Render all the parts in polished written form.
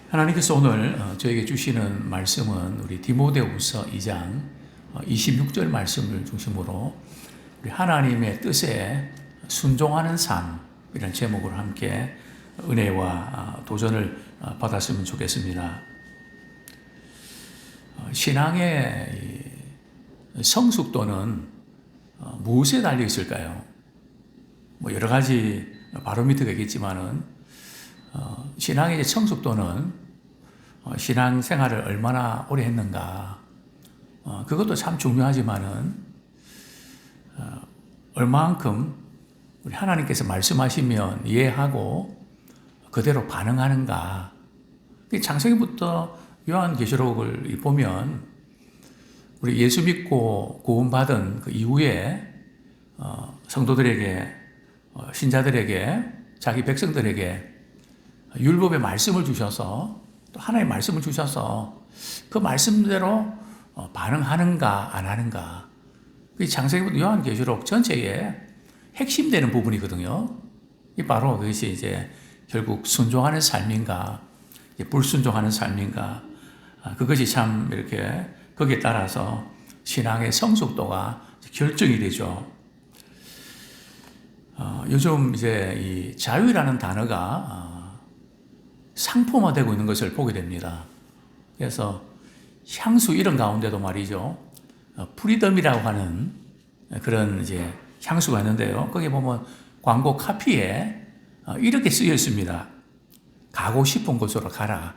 하나님께서 오늘 저에게 주시는 말씀은 우리 디모데후서 2장 26절 말씀을 중심으로 우리 하나님의 뜻에 순종하는 삶이라는 제목으로 함께 은혜와 도전을 받았으면 좋겠습니다. 신앙의 성숙도는 무엇에 달려 있을까요? 여러 가지 바로미터가 있겠지만은 신앙의 성숙도는 신앙 생활을 얼마나 오래 했는가, 그것도 참 중요하지만은 얼마만큼 우리 하나님께서 말씀하시면 이해하고 그대로 반응하는가. 창세기부터 요한계시록을 보면 우리 예수 믿고 구원받은 그 이후에 성도들에게, 신자들에게, 자기 백성들에게 율법의 말씀을 주셔서, 또 하나님의 말씀을 주셔서 그 말씀대로 반응하는가 안 하는가, 그 창세기부터 요한계시록 전체에 핵심되는 부분이거든요. 바로 그것이 이제 결국 순종하는 삶인가, 불순종하는 삶인가, 그것이 참 이렇게 거기에 따라서 신앙의 성숙도가 결정이 되죠. 요즘 이제 이 자유라는 단어가 상품화되고 있는 것을 보게 됩니다. 그래서 향수 이름 가운데도 말이죠, 프리덤이라고 하는 그런 이제 향수가 있는데요. 거기 보면 광고 카피에 이렇게 쓰여 있습니다. 가고 싶은 곳으로 가라.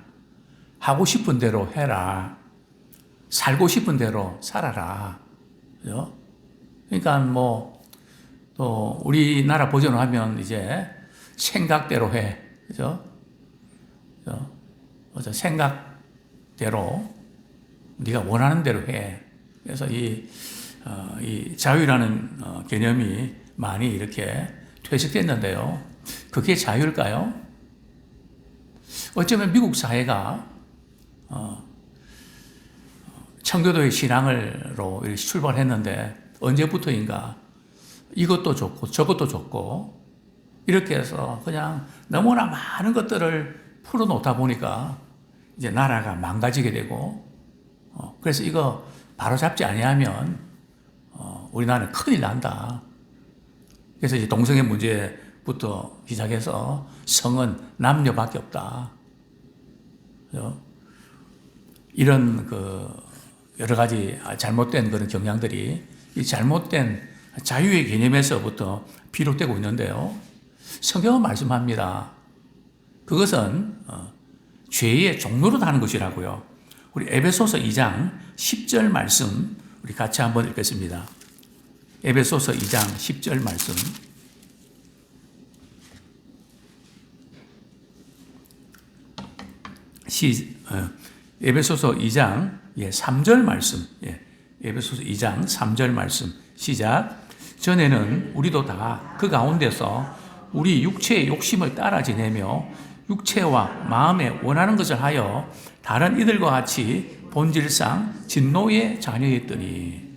하고 싶은 대로 해라. 살고 싶은 대로 살아라. 그죠? 그러니까 또 우리나라 버전으로 하면 이제 생각대로 해. 그죠? 생각대로 네가 원하는 대로 해. 그래서 이 자유라는 개념이 많이 이렇게 퇴색됐는데요. 그게 자유일까요? 어쩌면 미국 사회가 청교도의 신앙으로 이렇게 출발했는데 언제부터인가 이것도 좋고 저것도 좋고 이렇게 해서 그냥 너무나 많은 것들을 풀어놓다 보니까 이제 나라가 망가지게 되고, 그래서 이거 바로잡지 아니하면 우리나라는 큰일 난다. 그래서 이제 동성애 문제부터 시작해서 성은 남녀밖에 없다. 그죠? 이런 여러 가지 잘못된 그런 경향들이 이 잘못된 자유의 개념에서부터 비롯되고 있는데요. 성경은 말씀합니다. 그것은 죄의 종로로 하는 것이라고요. 우리 에베소서 2장 10절 말씀 우리 같이 한번 읽겠습니다. 에베소서 2장 10절 말씀. 에베소서 2장 3절 말씀. 에베소서 2장 3절 말씀. 시작. 전에는 우리도 다 그 가운데서 우리 육체의 욕심을 따라 지내며 육체와 마음에 원하는 것을 하여 다른 이들과 같이 본질상 진노의 자녀였더니,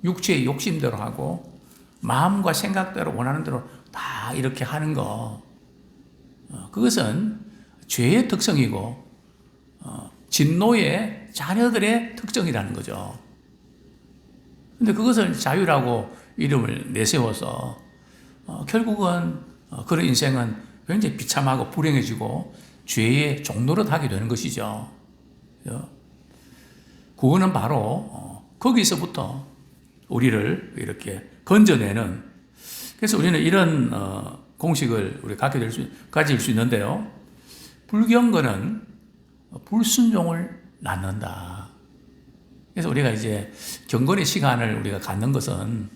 육체의 욕심대로 하고 마음과 생각대로 원하는 대로 다 이렇게 하는 거, 그것은 죄의 특성이고 진노의 자녀들의 특징이라는 거죠. 근데 그것을 자유라고 이름을 내세워서 결국은 그런 인생은 굉장히 비참하고 불행해지고 죄의 종노릇 하게 되는 것이죠. 구원은 바로 거기서부터 우리를 이렇게 건져내는, 그래서 우리는 이런 공식을 우리 가질 수 있는데요. 불경건은 불순종을 낳는다. 그래서 우리가 이제 경건의 시간을 우리가 갖는 것은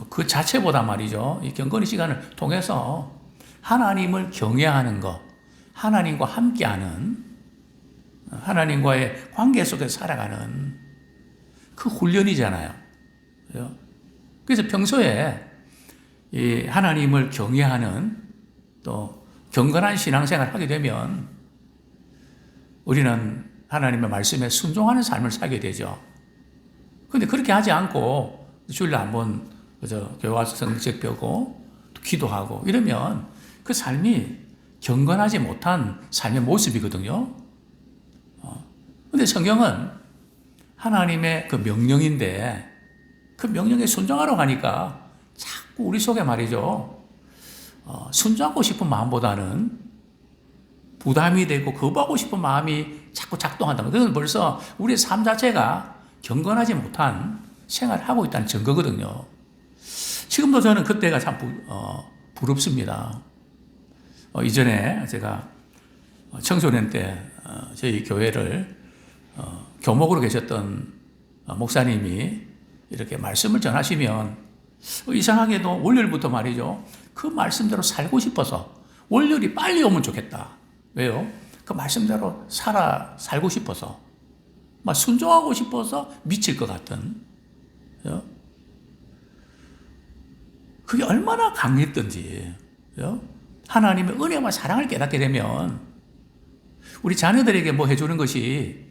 그 자체보다 말이죠. 이 경건의 시간을 통해서 하나님을 경외하는 것, 하나님과 함께하는, 하나님과의 관계 속에서 살아가는 그 훈련이잖아요. 그래서 평소에 이 하나님을 경외하는 또 경건한 신앙생활을 하게 되면 우리는 하나님의 말씀에 순종하는 삶을 살게 되죠. 그런데 그렇게 하지 않고 주일날 한번 교회 와서 성경 펴고 기도하고 이러면 그 삶이 경건하지 못한 삶의 모습이거든요. 근데 성경은 하나님의 그 명령인데 그 명령에 순종하러 가니까 자꾸 우리 속에 말이죠. 순종하고 싶은 마음보다는 부담이 되고 거부하고 싶은 마음이 자꾸 작동한다. 그건 벌써 우리의 삶 자체가 경건하지 못한 생활을 하고 있다는 증거거든요. 지금도 저는 그때가 참 부럽습니다. 이전에 제가 청소년 때 저희 교회를 교목으로 계셨던 목사님이 이렇게 말씀을 전하시면 이상하게도 월요일부터 말이죠. 그 말씀대로 살고 싶어서 월요일이 빨리 오면 좋겠다. 왜요? 그 말씀대로 살고 싶어서 막 순종하고 싶어서 미칠 것 같은 그게 얼마나 강했던지 하나님의 은혜와 사랑을 깨닫게 되면 우리 자녀들에게 뭐 해주는 것이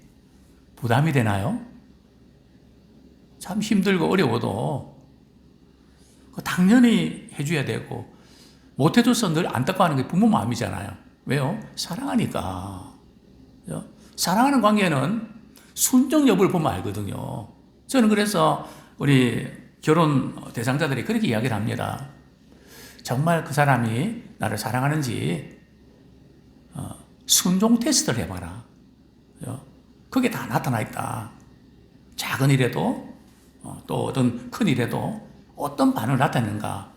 부담이 되나요? 참 힘들고 어려워도 당연히 해줘야 되고 못해줘서 늘 안타까워하는 게 부모 마음이잖아요. 왜요? 사랑하니까. 사랑하는 관계는 순종 여부를 보면 알거든요. 저는 그래서 우리 결혼 대상자들이 그렇게 이야기를 합니다. 정말 그 사람이 나를 사랑하는지 순종 테스트를 해봐라. 그게 다 나타나 있다. 작은 일에도 또 어떤 큰 일에도 어떤 반응을 나타내는가.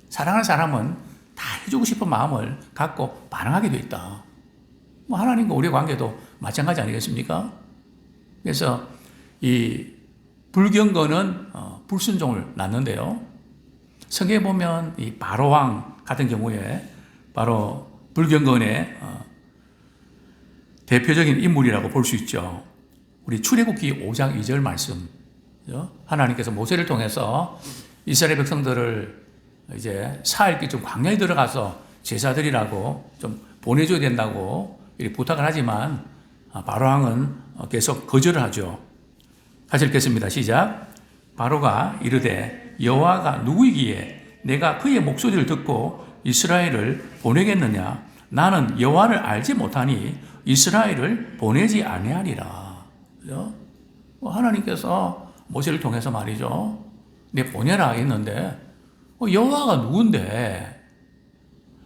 사랑하는 사람은 다 해주고 싶은 마음을 갖고 반응하게 돼 있다. 뭐 하나님과 우리의 관계도 마찬가지 아니겠습니까? 그래서 이 불경건은 불순종을 낳는데요. 성경에 보면 이 바로왕 같은 경우에 바로 불경건의 대표적인 인물이라고 볼 수 있죠. 우리 출애굽기 5장 2절 말씀. 하나님께서 모세를 통해서 이스라엘 백성들을 이제 사흘 좀 광야에 들어가서 제사드리라고 좀 보내줘야 된다고 이렇게 부탁을 하지만 바로왕은 계속 거절을 하죠. 같이 읽겠습니다. 시작. 바로가 이르되 여호와가 누구이기에 내가 그의 목소리를 듣고 이스라엘을 보내겠느냐? 나는 여호와를 알지 못하니 이스라엘을 보내지 아니하리라. 하나님께서 모세를 통해서 말이죠. 내 보내라 했는데 여호와가 누군데?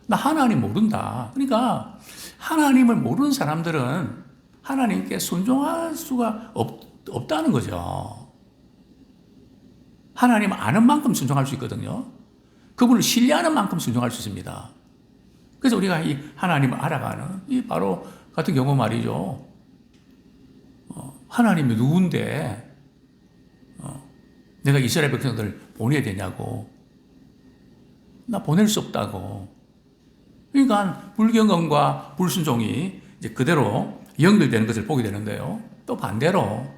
나 하나님 모른다. 그러니까 하나님을 모르는 사람들은 하나님께 순종할 수가 없다는 거죠. 하나님 아는 만큼 순종할 수 있거든요. 그분을 신뢰하는 만큼 순종할 수 있습니다. 그래서 우리가 이 하나님을 알아가는 이 바로 같은 경우 말이죠. 하나님이 누군데 내가 이스라엘 백성들을 보내야 되냐고. 나 보낼 수 없다고. 그러니까 불경건과 불순종이 이제 그대로 연결되는 것을 보게 되는데요. 또 반대로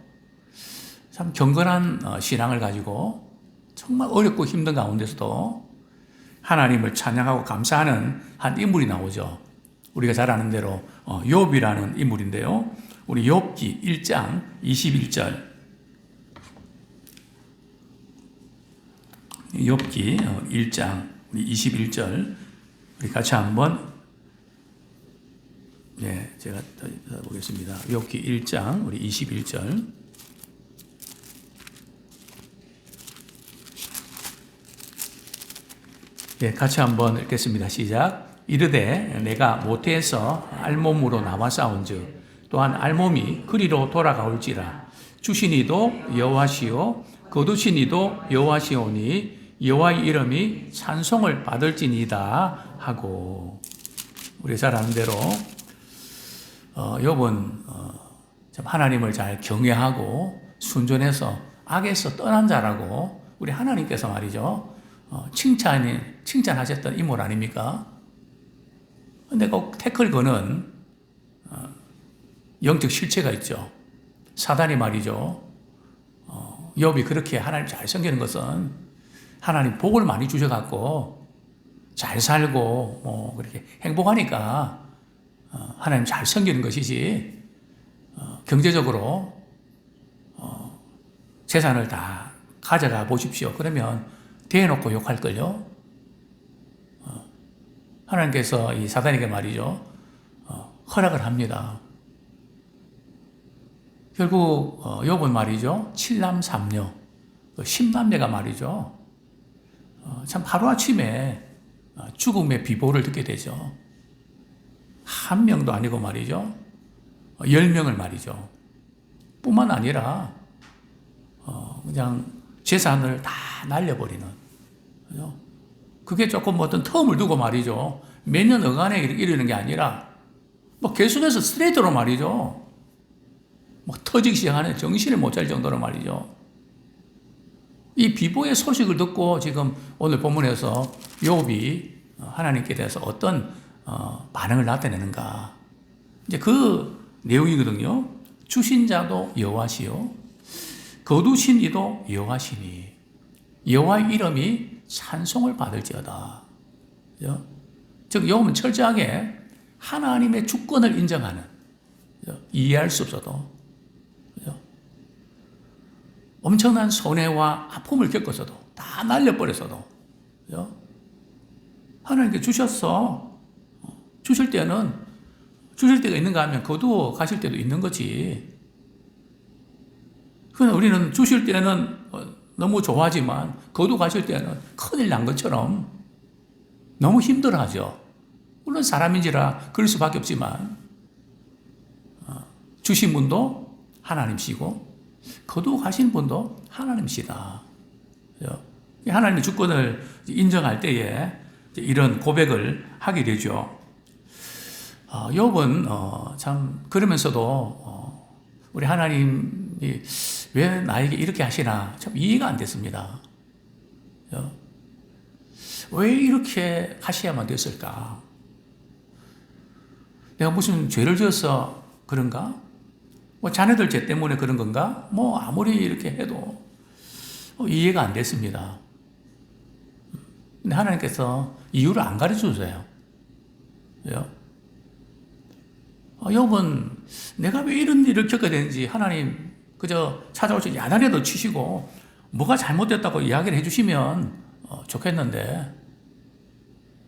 참 경건한 신앙을 가지고 정말 어렵고 힘든 가운데서도 하나님을 찬양하고 감사하는 한 인물이 나오죠. 우리가 잘 아는 대로 욥이라는 인물인데요. 우리 욥기 1장 21절. 욥기 1장 21절. 우리 같이 한번 제가 보겠습니다. 욥기 1장 우리 21절. 같이 한번 읽겠습니다. 시작. 이르되 내가 모태에서 알몸으로 나와 싸운즉 또한 알몸이 그리로 돌아가올지라. 주시니도 여호와시오 거두시니도 여호와시오니 여호와의 이름이 찬송을 받을지니이다 하고. 우리 잘 아는 대로 욥은 참 하나님을 잘 경외하고 순전해서 악에서 떠난 자라고 우리 하나님께서 말이죠 칭찬하셨던 인물 아닙니까? 근데 꼭 태클 거는 영적 실체가 있죠. 사단이 말이죠. 욥이 그렇게 하나님 잘 섬기는 것은 하나님 복을 많이 주셔갖고 잘 살고 그렇게 행복하니까 하나님 잘 섬기는 것이지 경제적으로 재산을 다 가져가 보십시오. 그러면 대놓고 욕할걸요. 하나님께서 이 사단에게 말이죠, 허락을 합니다. 결국 욥은 말이죠, 7남 3녀, 10남매가 말이죠, 참 하루아침에 죽음의 비보를 듣게 되죠. 한 명도 아니고 말이죠, 10명을 말이죠. 뿐만 아니라 그냥 재산을 다 날려버리는, 그죠? 그게 조금 어떤 텀을 두고 말이죠, 매년 어간에 이르는 게 아니라 뭐 계속해서 스트레이트로 말이죠, 뭐 터지기 시작하는, 정신을 못 차릴 정도로 말이죠. 이 비보의 소식을 듣고 지금 오늘 본문에서 욥이 하나님께 대해서 어떤 반응을 나타내는가, 이제 그 내용이거든요. 주신 자도 여호와시요 거두신 이도 여호와시니 여호와의 이름이 찬송을 받을지어다. 그죠? 즉 욥은 철저하게 하나님의 주권을 인정하는, 그죠? 이해할 수 없어도, 그죠? 엄청난 손해와 아픔을 겪어서도, 다 날려버렸어도, 그죠? 하나님께 주셨어. 주실 때는 주실 때가 있는가 하면 거두어 가실 때도 있는 거지. 그러나 우리는 주실 때는 너무 좋아하지만 거두어 가실 때는 큰일 난 것처럼 너무 힘들어하죠. 물론 사람인지라 그럴 수밖에 없지만 주신 분도 하나님이시고 거두어 가신 분도 하나님이시다. 하나님의 주권을 인정할 때에 이런 고백을 하게 되죠. 욥은 참 그러면서도 우리 하나님이 왜 나에게 이렇게 하시나 참 이해가 안 됐습니다. 왜 이렇게 하셔야만 됐을까? 내가 무슨 죄를 지어서 그런가? 뭐 자녀들 죄 때문에 그런 건가? 뭐 아무리 이렇게 해도 이해가 안 됐습니다. 근데 하나님께서 이유를 안 가르쳐 주세요. 욥은 내가 왜 이런 일을 겪게 되는지 하나님 그저 찾아오셔서 야단에도 치시고 뭐가 잘못됐다고 이야기를 해주시면 좋겠는데,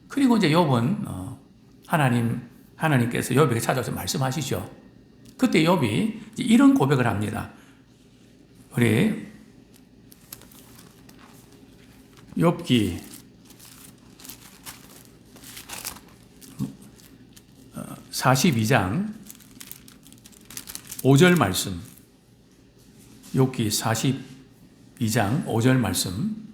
그리고 이제 욥은 하나님께서 욥에게 찾아와서 말씀하시죠. 그때 욥이 이런 고백을 합니다. 우리 욥기 42장 5절 말씀, 욥기 42장 5절 말씀,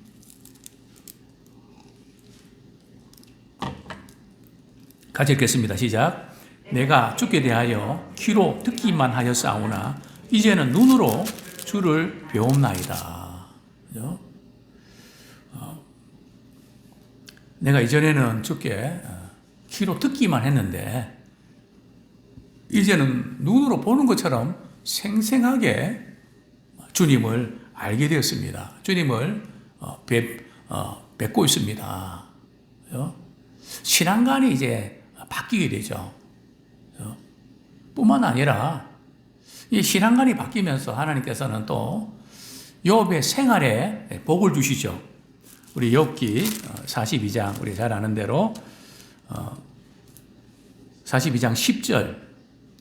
같이 읽겠습니다. 시작. 내가 주께 대하여 귀로 듣기만 하였사오나 이제는 눈으로 주를 배움나이다. 그죠? 내가 이전에는 주께 귀로 듣기만 했는데 이제는 눈으로 보는 것처럼 생생하게 주님을 알게 되었습니다. 주님을 뵙고 있습니다. 신앙관이 이제 바뀌게 되죠. 뿐만 아니라 이 신앙관이 바뀌면서 하나님께서는 또 욥의 생활에 복을 주시죠. 우리 욥기 42장 우리 잘 아는 대로 42장 10절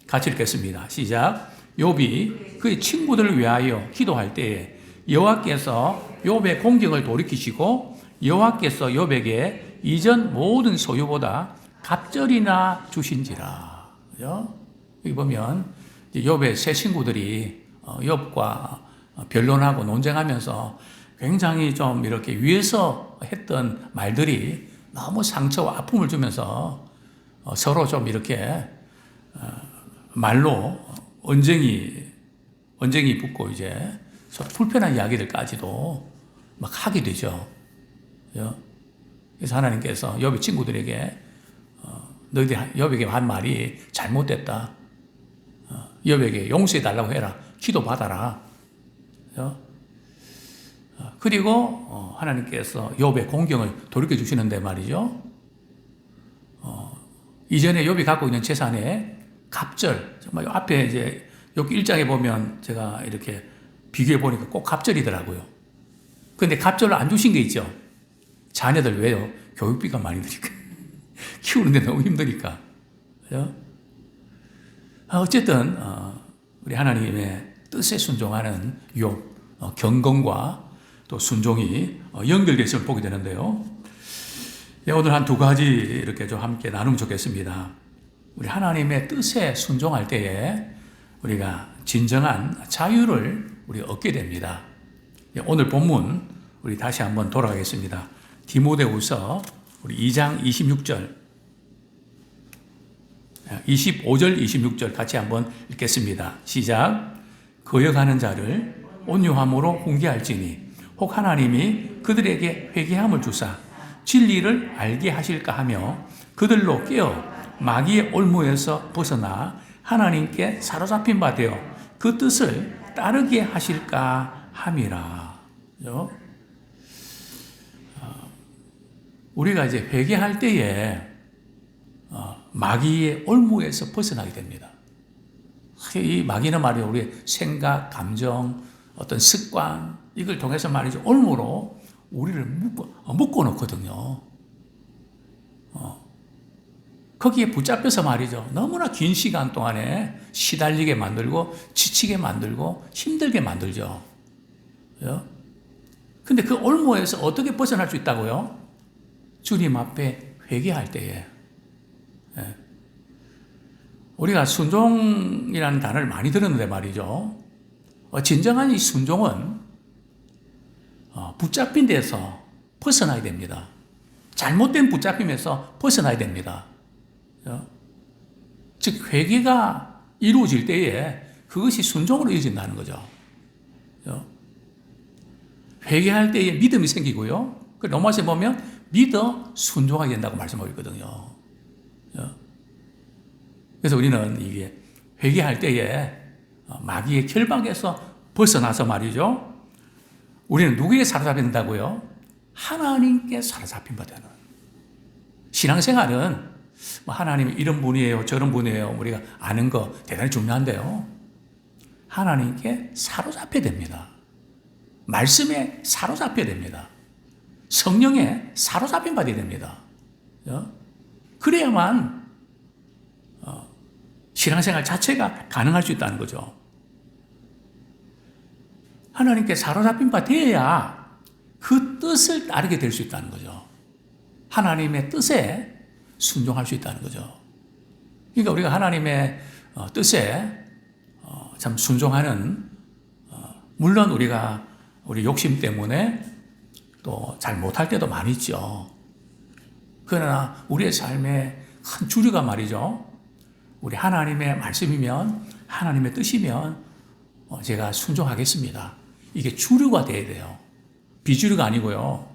같이 읽겠습니다. 시작. 욥이 그의 친구들을 위하여 기도할 때에 여호와께서 욥의 공경을 돌이키시고 여호와께서 욥에게 이전 모든 소유보다 갑절이나 주신지라. 그죠? 여기 보면 욥의 세 친구들이 욥과 변론하고 논쟁하면서 굉장히 좀 이렇게 위에서 했던 말들이 너무 상처와 아픔을 주면서 서로 좀 이렇게 말로 언쟁이 붙고 이제 서로 불편한 이야기들까지도 막 하게 되죠. 그래서 하나님께서 욥의 친구들에게 너희들이 욥에게 한 말이 잘못됐다. 욥에게 용서해 달라고 해라. 기도 받아라. 그리고 하나님께서 욥의 공경을 돌이켜 주시는데 말이죠. 이전에 욥이 갖고 있는 재산에 갑절, 정말 앞에 이제 여기 1장에 보면 제가 이렇게 비교해 보니까 꼭 갑절이더라고요. 그런데 갑절을 안 주신 게 있죠. 자녀들 왜요? 교육비가 많이 드니까. 키우는데 너무 힘드니까. 그죠? 어쨌든 우리 하나님의 뜻에 순종하는 경건과 또 순종이 연결되었음을 보게 되는데요. 네, 오늘 한 두 가지 이렇게 좀 함께 나누면 좋겠습니다. 우리 하나님의 뜻에 순종할 때에 우리가 진정한 자유를 우리 얻게 됩니다. 네, 오늘 본문 우리 다시 한번 돌아가겠습니다. 디모데후서 우리 2장 26절, 25절, 26절 같이 한번 읽겠습니다. 시작. 거역하는 자를 온유함으로 훈계할지니 혹 하나님이 그들에게 회개함을 주사 진리를 알게 하실까 하며 그들로 깨어 마귀의 올무에서 벗어나 하나님께 사로잡힌 바 되어 그 뜻을 따르게 하실까 함이라. 우리가 이제 회개할 때에 마귀의 올무에서 벗어나게 됩니다. 이 마귀는 말이죠. 우리의 생각, 감정, 어떤 습관, 이걸 통해서 말이죠. 올무로 우리를 묶어 놓거든요. 거기에 붙잡혀서 말이죠. 너무나 긴 시간 동안에 시달리게 만들고, 지치게 만들고, 힘들게 만들죠. 근데 그 올무에서 어떻게 벗어날 수 있다고요? 주님 앞에 회개할 때에. 우리가 순종이라는 단어를 많이 들었는데 말이죠. 진정한 이 순종은 붙잡힌 데서 벗어나야 됩니다. 잘못된 붙잡힘에서 벗어나야 됩니다. 즉 회개가 이루어질 때에 그것이 순종으로 이어진다는 거죠. 회개할 때에 믿음이 생기고요. 로마서에 보면 믿어 순종하게 된다고 말씀하고 있거든요. 그래서 우리는 이게 회개할 때에 마귀의 결박에서 벗어나서 말이죠. 우리는 누구에게 사로잡힌다고요? 하나님께 사로잡힌 바 되는. 신앙생활은 하나님이 이런 분이에요, 저런 분이에요. 우리가 아는 거 대단히 중요한데요. 하나님께 사로잡혀야 됩니다. 말씀에 사로잡혀야 됩니다. 성령에 사로잡힌 바 되어야 됩니다. 그래야만 신앙생활 자체가 가능할 수 있다는 거죠. 하나님께 사로잡힌 바 되어야 그 뜻을 따르게 될 수 있다는 거죠. 하나님의 뜻에 순종할 수 있다는 거죠. 그러니까 우리가 하나님의 뜻에 참 순종하는, 물론 우리가 우리 욕심 때문에 또 잘 못할 때도 많이 있죠. 그러나 우리의 삶의 큰 주류가 말이죠. 우리 하나님의 말씀이면, 하나님의 뜻이면 제가 순종하겠습니다. 이게 주류가 돼야 돼요. 비주류가 아니고요.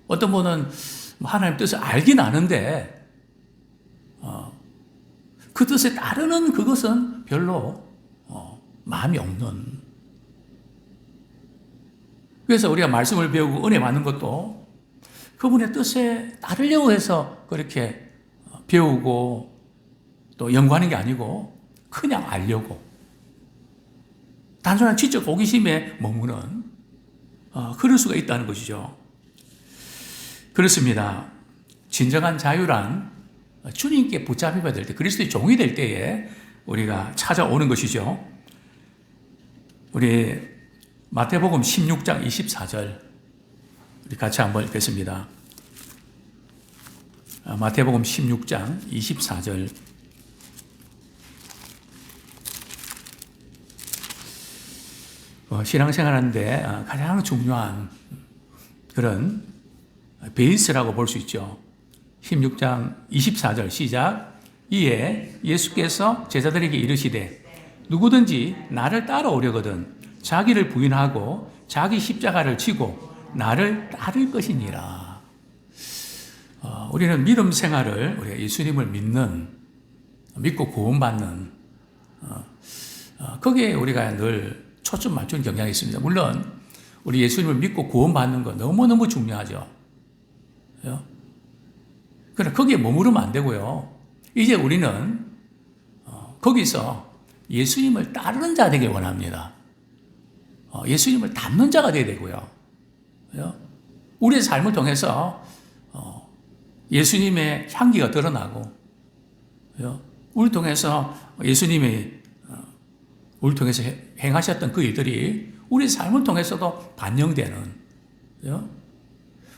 어떤 분은 하나님 뜻을 알긴 아는데 그 뜻에 따르는 그것은 별로 마음이 없는. 그래서 우리가 말씀을 배우고 은혜 받는 것도 그분의 뜻에 따르려고 해서 그렇게 배우고 또 연구하는 게 아니고 그냥 알려고, 단순한 지적 호기심에 머무는 그럴 수가 있다는 것이죠. 그렇습니다. 진정한 자유란 주님께 붙잡혀야 될 때, 그리스도의 종이 될 때에 우리가 찾아오는 것이죠. 우리 마태복음 16장 24절 우리 같이 한번 읽겠습니다. 마태복음 16장 24절. 신앙생활하는데 가장 중요한 그런 베이스라고 볼 수 있죠. 16장 24절 시작. 이에 예수께서 제자들에게 이르시되 누구든지 나를 따라오려거든 자기를 부인하고 자기 십자가를 지고 나를 따를 것이니라. 우리는 믿음 생활을, 우리가 예수님을 믿고 구원받는 거기에 우리가 늘 초점 맞추는 경향이 있습니다. 물론 우리 예수님을 믿고 구원받는 거 너무너무 중요하죠. 그러나 거기에 머무르면 안 되고요. 이제 우리는 거기서 예수님을 따르는 자 되길 원합니다. 예수님을 닮는 자가 되어야 되고요. 우리의 삶을 통해서 예수님의 향기가 드러나고, 우리 통해서 예수님이 우리 통해서 행하셨던 그 일들이 우리 삶을 통해서도 반영되는,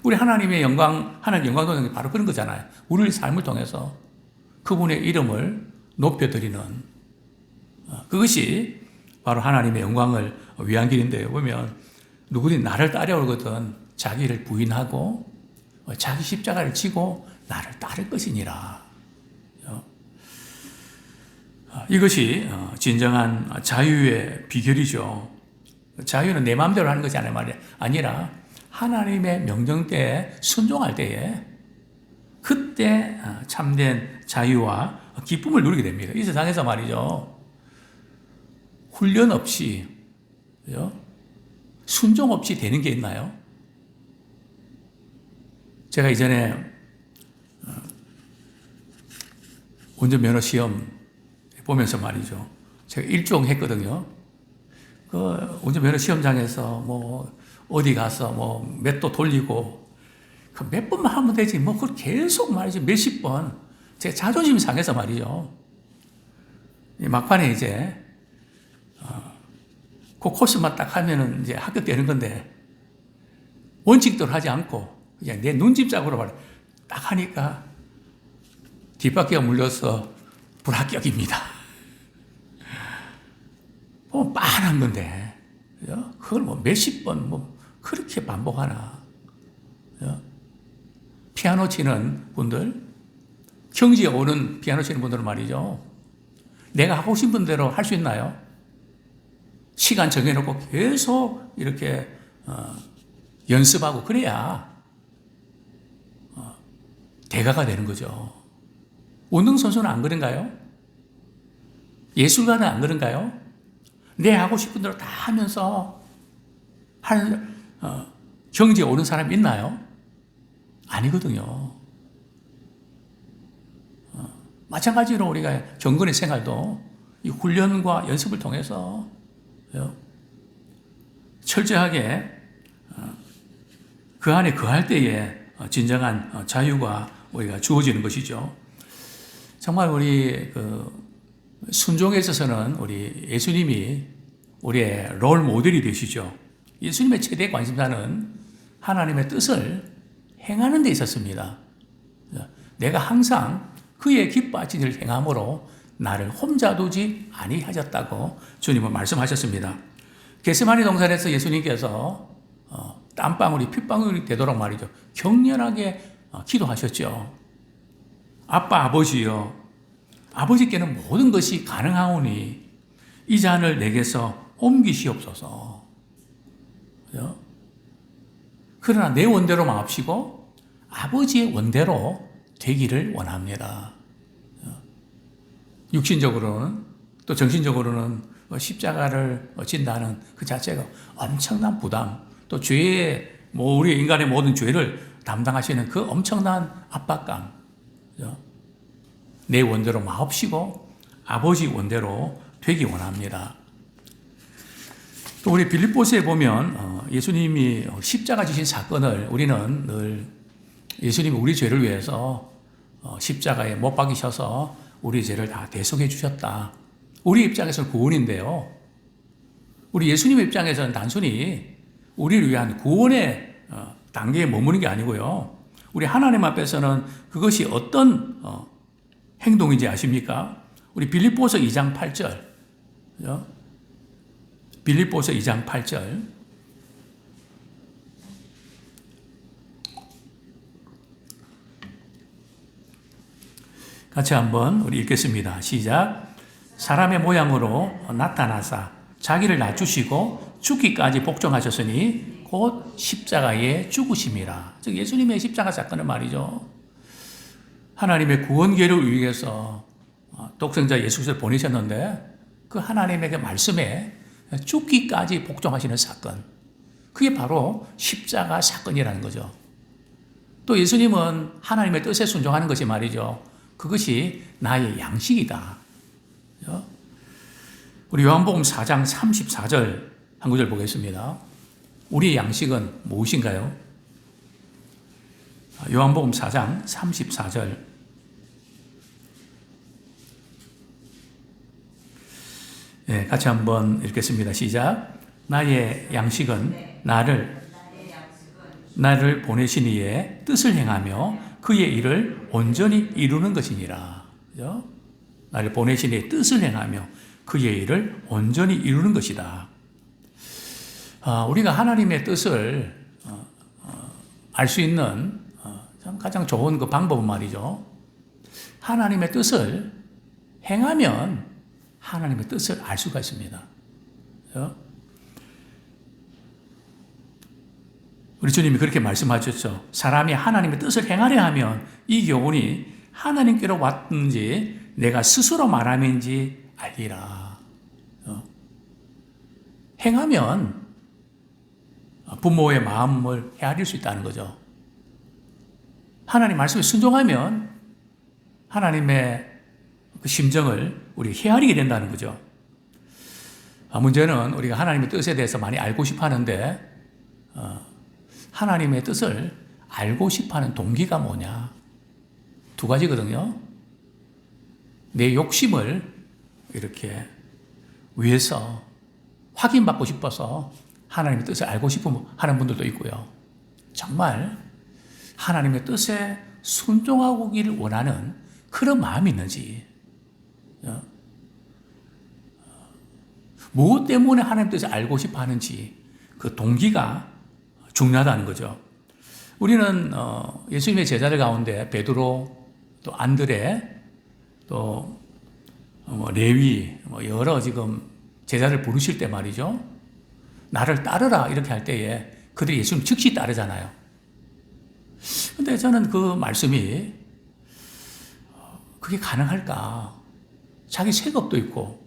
우리 하나님의 영광, 하나님 영광 도는 게 바로 그런 거잖아요. 우리 삶을 통해서 그분의 이름을 높여드리는, 그것이 바로 하나님의 영광을 위한 길인데요. 보면 누구든지 나를 따라오거든 자기를 부인하고 자기 십자가를 지고 나를 따를 것이니라. 이것이 진정한 자유의 비결이죠. 자유는 내 마음대로 하는 것이 아니라 하나님의 명령대에 순종할 때에 그때 참된 자유와 기쁨을 누리게 됩니다. 이 세상에서 말이죠. 훈련 없이, 순종 없이 되는 게 있나요? 제가 이전에 운전면허 시험 보면서 말이죠. 제가 일종 했거든요. 그 운전면허 시험장에서 뭐 어디 가서 뭐 몇 도 돌리고 그 몇 번만 하면 되지 뭐 그걸 계속 말이죠. 몇십 번. 제 자존심 상해서 말이죠. 막판에 이제 그 코스만 딱 하면은 이제 합격되는 건데 원칙대로 하지 않고 그냥 내 눈집작으로 말해 딱 하니까 뒷바퀴가 물려서 불합격입니다. 뭐 빤한 건데 그걸 뭐 몇십 번 뭐 그렇게 반복하나. 피아노 치는 분들, 경지에 오는 피아노 치는 분들은 말이죠. 내가 하고 싶은 대로 할 수 있나요? 시간 정해놓고 계속 이렇게 연습하고 그래야 대가가 되는 거죠. 운동선수는 안 그런가요? 예술가는 안 그런가요? 내 하고 싶은 대로 다 하면서 경지에 오는 사람이 있나요? 아니거든요. 마찬가지로 우리가 경건의 생활도 이 훈련과 연습을 통해서 철저하게 그 안에 거할 때에 진정한 자유가 우리가 주어지는 것이죠. 정말 우리 순종에 있어서는 우리 예수님이 우리의 롤 모델이 되시죠. 예수님의 최대 관심사는 하나님의 뜻을 행하는 데 있었습니다. 내가 항상 그의 기뻐하신 일을 행함으로 나를 혼자 두지 아니하셨다고 주님은 말씀하셨습니다. 겟세마네 동산에서 예수님께서 땀방울이 핏방울이 되도록 말이죠. 격렬하게 기도하셨죠. 아빠 아버지여, 아버지께는 모든 것이 가능하오니 이 잔을 내게서 옮기시옵소서. 그러나 내 원대로 마옵시고 아버지의 원대로 되기를 원합니다. 육신적으로는 또 정신적으로는 십자가를 진다는 그 자체가 엄청난 부담, 또 죄의 우리 인간의 모든 죄를 담당하시는 그 엄청난 압박감. 내 원대로 마옵시고 아버지 원대로 되기 원합니다. 또 우리 빌립보서에 보면 예수님이 십자가 지신 사건을 우리는 늘 예수님이 우리 죄를 위해서 십자가에 못 박이셔서 우리 죄를 다 대속해 주셨다. 우리 입장에서는 구원인데요. 우리 예수님의 입장에서는 단순히 우리를 위한 구원의 단계에 머무는 게 아니고요. 우리 하나님 앞에서는 그것이 어떤 행동인지 아십니까? 우리 빌립보서 2장 8절. 빌립보서 2장 8절. 같이 한번 우리 읽겠습니다. 시작. 사람의 모양으로 나타나사 자기를 낮추시고 죽기까지 복종하셨으니 곧 십자가에 죽으심이라. 즉 예수님의 십자가 사건은 말이죠. 하나님의 구원 계획을 위해서 독생자 예수 그리스도를 보내셨는데 그 하나님의 그 말씀에 죽기까지 복종하시는 사건. 그게 바로 십자가 사건이라는 거죠. 또 예수님은 하나님의 뜻에 순종하는 것이 말이죠. 그것이 나의 양식이다. 우리 요한복음 4장 34절 한 구절 보겠습니다. 우리의 양식은 무엇인가요? 요한복음 4장 34절. 네, 같이 한번 읽겠습니다. 시작. 나의 양식은 나를 보내신 이의 뜻을 행하며 그의 일을 온전히 이루는 것이니라. 그죠? 나를 보내신 이의 뜻을 행하며 그의 일을 온전히 이루는 것이다. 우리가 하나님의 뜻을 알 수 있는 가장 좋은 그 방법은 말이죠. 하나님의 뜻을 행하면 하나님의 뜻을 알 수가 있습니다. 그죠? 우리 주님이 그렇게 말씀하셨죠. 사람이 하나님의 뜻을 행하려 하면 이 교훈이 하나님께로 왔는지 내가 스스로 말함인지 알리라. 행하면 부모의 마음을 헤아릴 수 있다는 거죠. 하나님 말씀에 순종하면 하나님의 그 심정을 우리 헤아리게 된다는 거죠. 문제는 우리가 하나님의 뜻에 대해서 많이 알고 싶어 하는데 하나님의 뜻을 알고 싶어 하는 동기가 뭐냐? 두 가지거든요. 내 욕심을 이렇게 위해서 확인받고 싶어서 하나님의 뜻을 알고 싶어 하는 분들도 있고요. 정말 하나님의 뜻에 순종하기를 원하는 그런 마음이 있는지, 무엇 때문에 하나님의 뜻을 알고 싶어 하는지 그 동기가 중요하다는 거죠. 우리는 예수님의 제자들 가운데 베드로, 또 안드레, 또 레위, 여러 지금 제자를 부르실 때 말이죠. 나를 따르라 이렇게 할 때에 그들이 예수님 즉시 따르잖아요. 근데 저는 그 말씀이 그게 가능할까? 자기 생업도 있고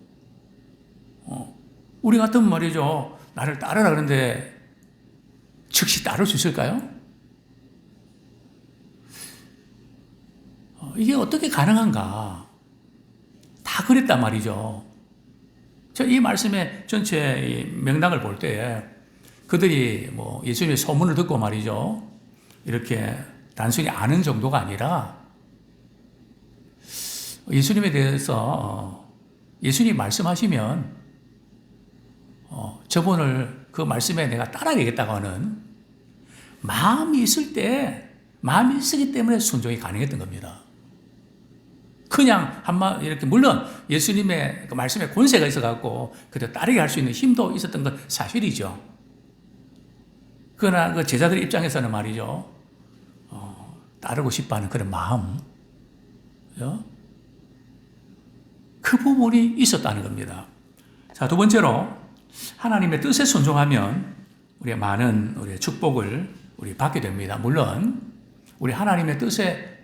우리 같으면 말이죠. 나를 따르라 그러는데 즉시 따를 수 있을까요? 이게 어떻게 가능한가? 다 그랬단 말이죠. 저 이 말씀의 전체 맥락을 볼 때 그들이 예수님의 소문을 듣고 말이죠. 이렇게 단순히 아는 정도가 아니라 예수님에 대해서 예수님이 말씀하시면 저분을 그 말씀에 내가 따라야겠다고 하는 마음이 있기 때문에 순종이 가능했던 겁니다. 그냥 이렇게 물론 예수님의 그 말씀에 권세가 있어갖고 그저 따르게 할 수 있는 힘도 있었던 건 사실이죠. 그러나 그 제자들 입장에서는 말이죠. 따르고 싶어하는 그런 마음, 그 부분이 있었다는 겁니다. 자, 두 번째로 하나님의 뜻에 순종하면 우리의 많은 우리의 축복을 우리 받게 됩니다. 물론 우리 하나님의 뜻에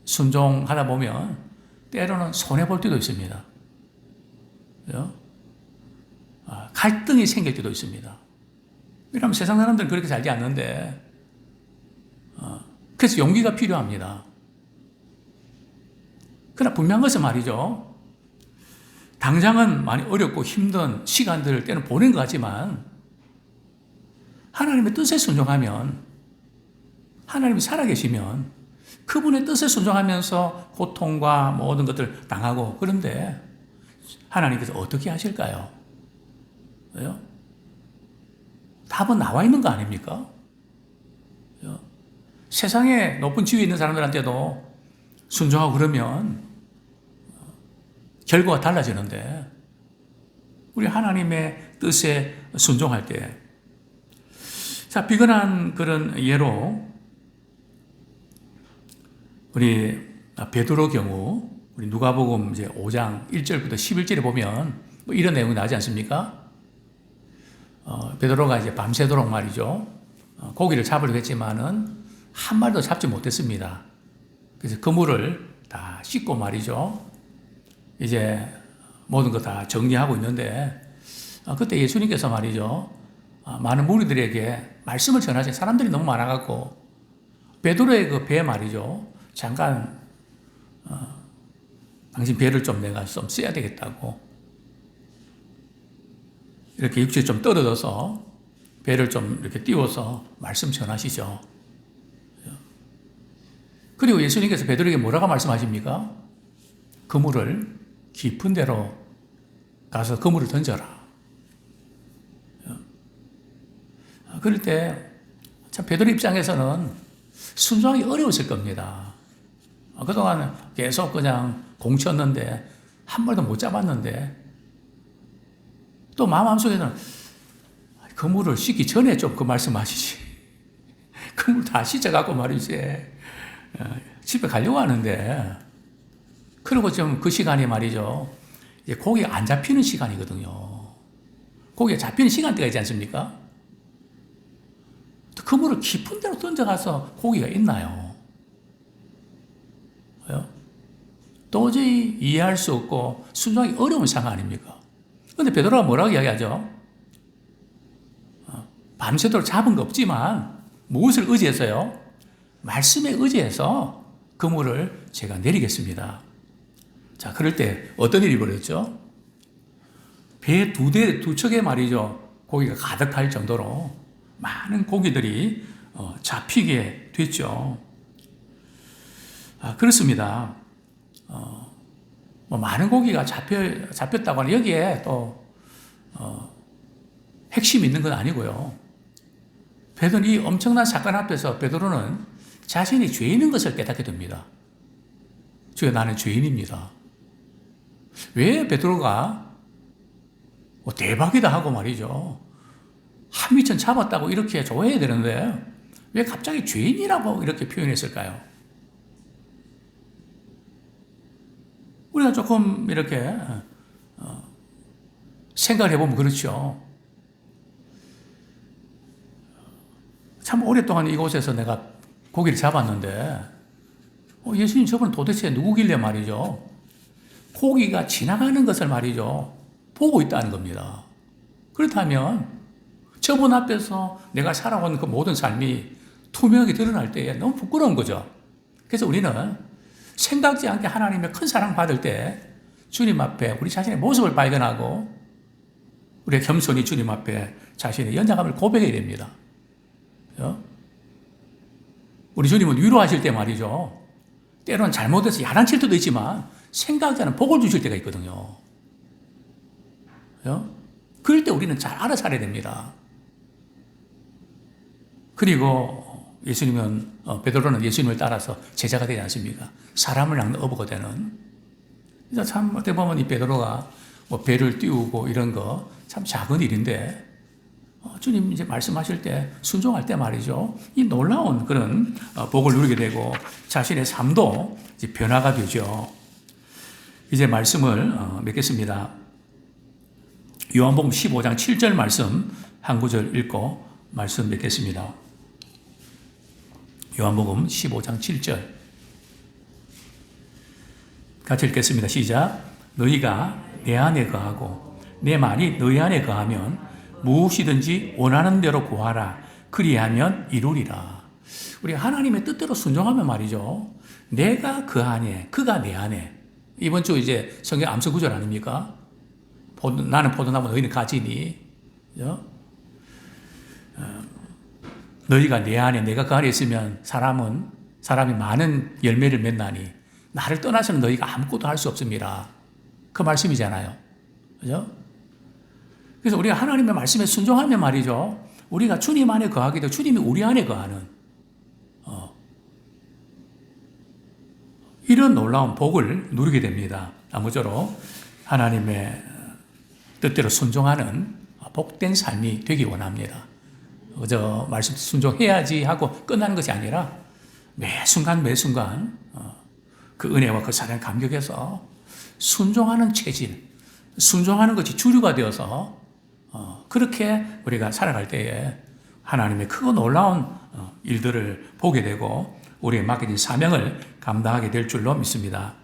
순종하다 보면 때로는 손해볼 때도 있습니다. 갈등이 생길 때도 있습니다. 왜냐하면 세상 사람들은 그렇게 살지 않는데 그래서 용기가 필요합니다. 그러나 분명한 것은 말이죠. 당장은 많이 어렵고 힘든 시간들을 때는 보낸 것 같지만 하나님의 뜻에 순종하면 하나님이 살아계시면 그분의 뜻에 순종하면서 고통과 모든 것들을 당하고 그런데 하나님께서 어떻게 하실까요? 왜요? 답은 나와 있는 거 아닙니까? 세상에 높은 지위에 있는 사람들한테도 순종하고 그러면 결과가 달라지는데 우리 하나님의 뜻에 순종할 때 자, 비근한 그런 예로 우리 베드로 경우 우리 누가복음 이제 5장 1절부터 11절에 보면 이런 내용이 나오지 않습니까? 베드로가 이제 밤새도록 말이죠. 고기를 잡으려고 했지만은 한 마리도 잡지 못했습니다. 그래서 그물을 다 씻고 말이죠. 이제 모든 거 다 정리하고 있는데 그때 예수님께서 말이죠. 많은 무리들에게 말씀을 전하신 사람들이 너무 많아갖고 베드로의 그 배 말이죠. 잠깐 당신 배를 좀 내가 좀 써야 되겠다고 이렇게 육지에 좀 떨어져서 배를 좀 이렇게 띄워서 말씀 전하시죠. 그리고 예수님께서 베드로에게 뭐라고 말씀하십니까? 그물을 깊은 데로 가서 그물을 던져라. 그럴 때 참 베드로 입장에서는 순종하기 어려웠을 겁니다. 그동안 계속 그냥 공쳤는데 한 마리도 못 잡았는데 또 마음속에는 그물을 씻기 전에 좀 그 말씀하시지. 그물 다 씻어갖고 말이지 집에 가려고 하는데 그리고 좀 그 시간이 말이죠. 이제 고기가 안 잡히는 시간이거든요. 고기가 잡히는 시간대가 있지 않습니까? 그물을 깊은 데로 던져가서 고기가 있나요? 도저히 이해할 수 없고 순종하기 어려운 상황 아닙니까? 그런데 베드로가 뭐라고 이야기하죠? 밤새도록 잡은 거 없지만 무엇을 의지해서요? 말씀에 의지해서 그물을 제가 내리겠습니다. 자, 그럴 때 어떤 일이 벌어졌죠? 배 두 척에 말이죠. 고기가 가득할 정도로 많은 고기들이 잡히게 됐죠. 그렇습니다. 많은 고기가 잡혔다고 하는 여기에 또 핵심이 있는 건 아니고요. 베드로 이 엄청난 사건 앞에서 베드로는 자신이 죄인인 것을 깨닫게 됩니다. 주여 나는 죄인입니다. 왜 베드로가 대박이다 하고 말이죠. 한미천 잡았다고 이렇게 좋아해야 되는데 왜 갑자기 죄인이라고 이렇게 표현했을까요? 우리가 조금 이렇게 생각을 해보면 그렇죠. 참 오랫동안 이곳에서 내가 고기를 잡았는데 예수님 저분은 도대체 누구길래 말이죠. 고기가 지나가는 것을 말이죠. 보고 있다는 겁니다. 그렇다면 저분 앞에서 내가 살아온 그 모든 삶이 투명하게 드러날 때에 너무 부끄러운 거죠. 그래서 우리는 생각지 않게 하나님의 큰 사랑 받을 때 주님 앞에 우리 자신의 모습을 발견하고 우리의 겸손히 주님 앞에 자신의 연약함을 고백해야 됩니다. 우리 주님은 위로하실 때 말이죠. 때로는 잘못해서 야단칠 때도 있지만 생각지 않은 복을 주실 때가 있거든요. 그럴 때 우리는 잘 알아 살아야 됩니다. 그리고 예수님은 베드로는 예수님을 따라서 제자가 되지 않습니까? 사람을 낚는 어부가 되는. 그래서 참 어떻게 보면 이 베드로가 배를 띄우고 이런 거 참 작은 일인데 주님 이제 말씀하실 때 순종할 때 말이죠. 이 놀라운 그런 복을 누리게 되고 자신의 삶도 이제 변화가 되죠. 이제 말씀을 맺겠습니다. 요한복음 15장 7절 말씀 한 구절 읽고 말씀 맺겠습니다. 요한복음 15장 7절 같이 읽겠습니다. 시작. 너희가 내 안에 거하고 내 말이 너희 안에 거하면 무엇이든지 원하는 대로 구하라. 그리하면 이루리라. 우리 하나님의 뜻대로 순종하면 말이죠. 내가 그 안에, 그가 내 안에. 이번 주 이제 성경 암송 구절 아닙니까? 나는 포도나무 너희는 가지니. 너희가 내 안에 내가 그 안에 있으면 사람이 많은 열매를 맺나니 나를 떠나서는 너희가 아무것도 할 수 없습니다. 그 말씀이잖아요. 그죠? 그래서 우리가 하나님의 말씀에 순종하면 말이죠. 우리가 주님 안에 거하게 되고 주님이 우리 안에 거하는 이런 놀라운 복을 누리게 됩니다. 아무쪼록 하나님의 뜻대로 순종하는 복된 삶이 되기 원합니다. 그저 말씀 순종해야지 하고 끝나는 것이 아니라 매 순간 그 은혜와 그 사랑에 감격해서 순종하는 체질, 순종하는 것이 주류가 되어서 그렇게 우리가 살아갈 때에 하나님의 크고 놀라운 일들을 보게 되고 우리의 맡겨진 사명을 감당하게 될 줄로 믿습니다.